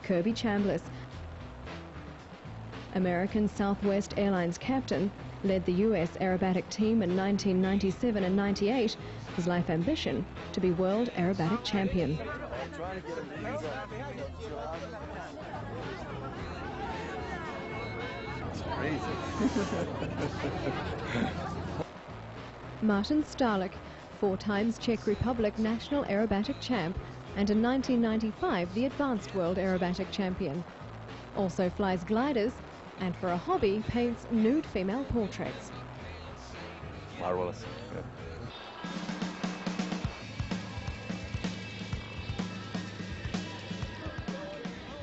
Kirby Chambliss. American Southwest Airlines captain, led the U.S. aerobatic team in 1997 and 98, his life ambition to be world aerobatic champion. Martin Starlik, 4 times Czech Republic national aerobatic champ, and in 1995 the advanced world aerobatic champion. Also flies gliders, and for a hobby paints nude female portraits. Marvelous. Yeah.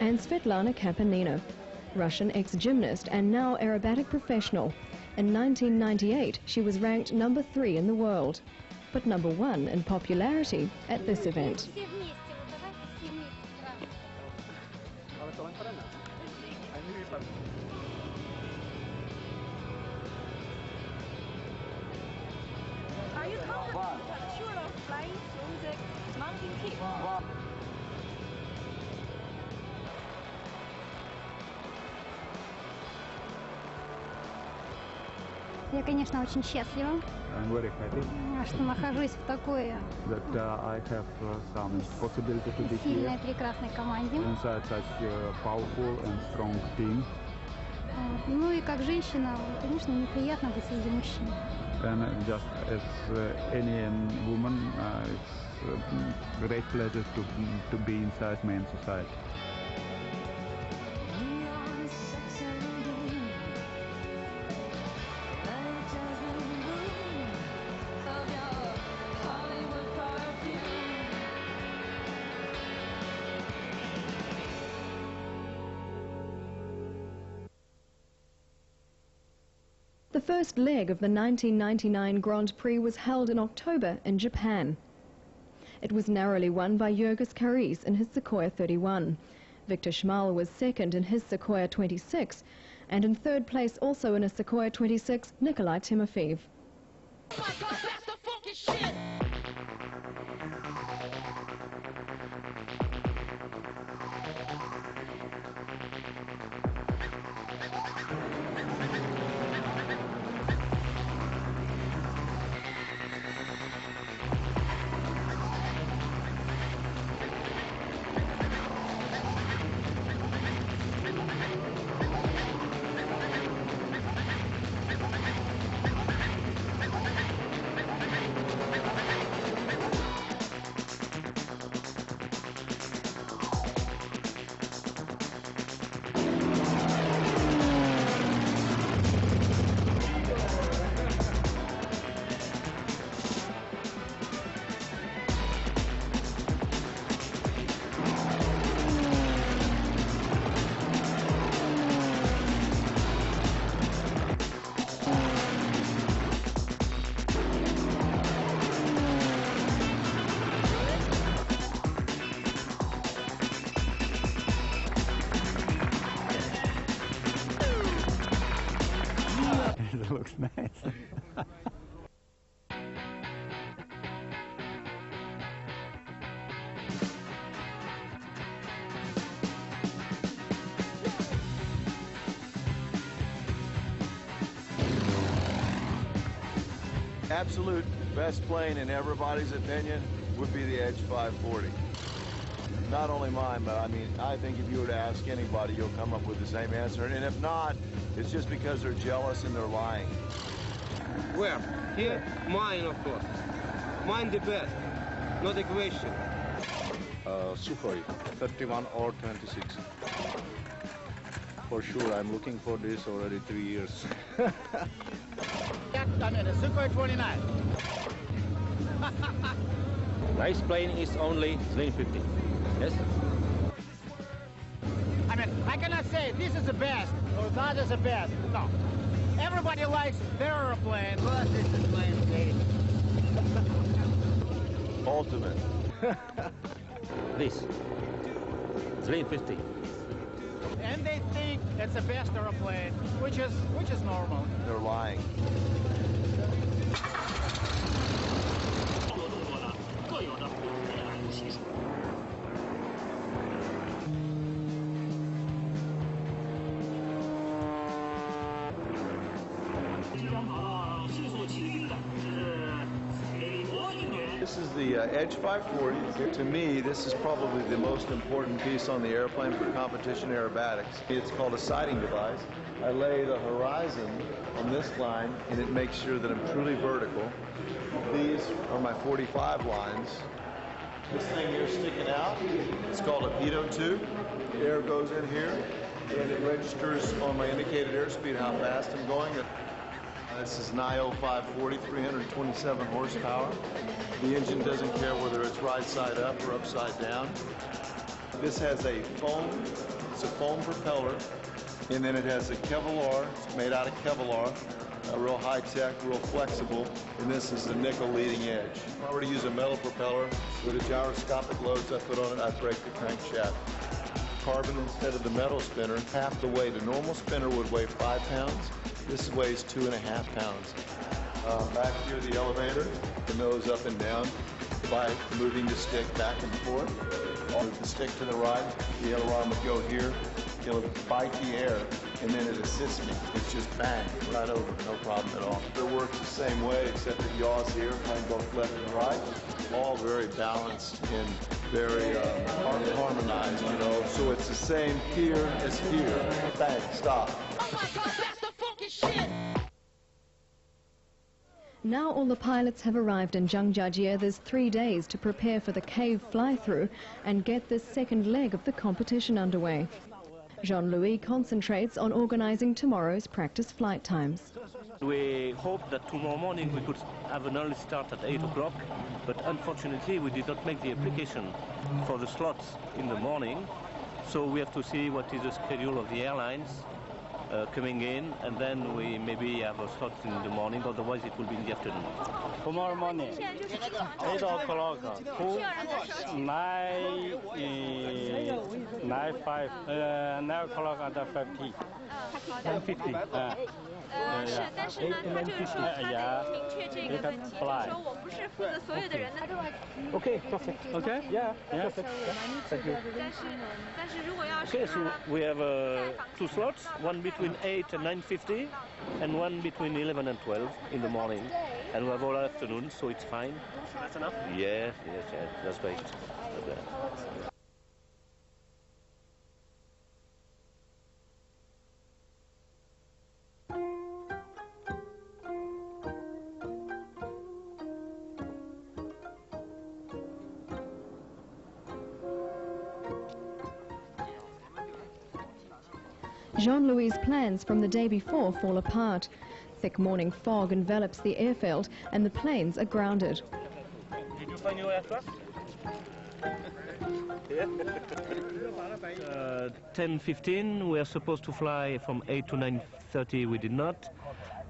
And Svetlana Kapanina, Russian ex-gymnast and now aerobatic professional. In 1998 she was ranked number 3 in the world, but number 1 in popularity at this event. Are you sure of flying through the mountain peak? Я, конечно, очень счастлива, I'm very happy что нахожусь в такой that I have some possibility to be сильной, here прекрасной команде. inside such a powerful and strong team. Ну и как женщина, конечно, мне приятно быть среди мужчин. And just as any woman, it's a great pleasure to be inside men's society. The first leg of the 1999 Grand Prix was held in October in Japan. It was narrowly won by Jurgis Karis in his Sequoia 31. Victor Schmal was second in his Sequoia 26, and in third place also in a Sequoia 26, Nikolai Timofeev. Oh my God, that's the funky shit! It looks nice. Absolute best plane in everybody's opinion would be the Edge 540. Not only mine, but I mean, I think if you were to ask anybody, you'll come up with the same answer. And if not, it's just because they're jealous and they're lying. Where? Here? Mine, of course. Mine the best. Not a question. Sukhoi, 31 or 26. For sure, I'm looking for this already 3 years. Sukhoi 29. Nice plane is only Zlin 50. Yes? I mean, I cannot say this is the best or that is the best. No. Everybody likes their airplane. Plus, it's the plane game. Ultimate. This. Zlin 50. And they think it's the best airplane, which is normal. They're lying. This is the Edge 540. To me, this is probably the most important piece on the airplane for competition aerobatics. It's called a sighting device. I lay the horizon on this line, and it makes sure that I'm truly vertical. These are my 45 lines. This thing here sticking out, it's called a pitot tube. Air goes in here, and it registers on my indicated airspeed how fast I'm going. This is an IO 540, 327 horsepower. The engine doesn't care whether it's right side up or upside down. This has a foam, it's a foam propeller, and then it has a Kevlar, it's made out of Kevlar, real high tech, real flexible, and this is the nickel leading edge. If I were to use a metal propeller with the gyroscopic loads I put on it, I'd break the crankshaft. Carbon instead of the metal spinner, half the weight. A normal spinner would weigh 5 pounds. This weighs 2.5 pounds. Back here, the elevator, the nose up and down by moving the stick back and forth. Move the stick to the right, the aileron would go here. It'll bite the air, and then it assists me. It's just bang, right over, no problem at all. It works the same way, except it yaws here, I can go left and right. All very balanced and very harmonized, you know. So it's the same here as here. Bang, stop. Oh my God, that's the funky shit! Now all the pilots have arrived in Zhangjiajie. There's 3 days to prepare for the cave fly-through and get this second leg of the competition underway. Jean-Louis concentrates on organizing tomorrow's practice flight times. We hoped that tomorrow morning we could have an early start at 8 o'clock, but unfortunately we did not make the application for the slots in the morning, so we have to see what is the schedule of the airlines coming in, and then we maybe have a slot in the morning, otherwise it will be in the afternoon. Tomorrow morning, 8 o'clock, 9 o'clock and 50. 是，但是呢，他就是说他得明确这个问题，就是说我不是负责所有的人的。Okay, perfect. Okay, yeah, perfect. Thank you. 但是如果要是 Okay, so we have 2 slots, one between 8 and 9:50, and one between 11 and 12 in the morning, and we have all afternoon, so it's fine. That's enough? Yes, that's great. Okay. Jean-Louis' plans from the day before fall apart. Thick morning fog envelops the airfield and the planes are grounded. Did you find your aircraft? 10:15, we are supposed to fly from 8 to 9:30, we did not.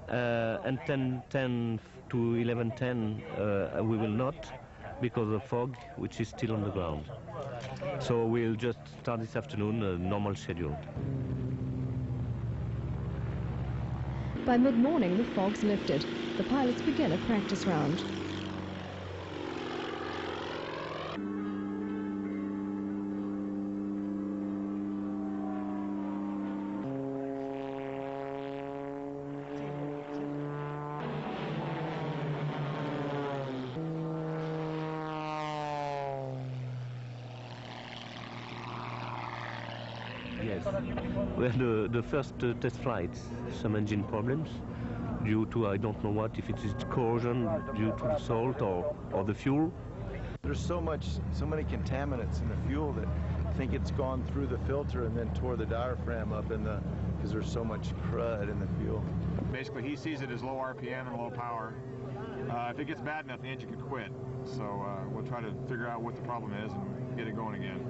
And 10:10 to 11:10, we will not, because of fog, which is still on the ground. So we'll just start this afternoon, a normal schedule. By mid-morning, the fog's lifted. The pilots begin a practice round. Yes, we had the first test flights, some engine problems due to I don't know what, if it is corrosion due to the salt or the fuel. There's so many contaminants in the fuel that I think it's gone through the filter and then tore the diaphragm up because there's so much crud in the fuel. Basically, he sees it as low RPM and low power. If it gets bad enough, the engine could quit. So we'll try to figure out what the problem is and get it going again.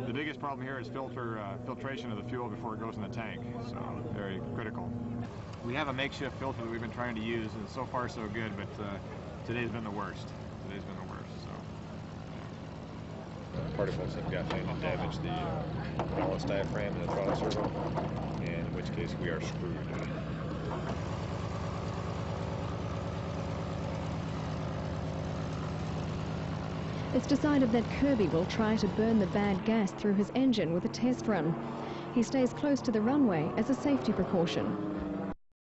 The biggest problem here is filtration of the fuel before it goes in the tank, so very critical. We have a makeshift filter that we've been trying to use, and so far so good, but today's been the worst. Today's been the worst, so. Particles have gotten in and damaged the ballast diaphragm and the throttle servo, and in which case we are screwed. It's decided that Kirby will try to burn the bad gas through his engine with a test run. He stays close to the runway as a safety precaution.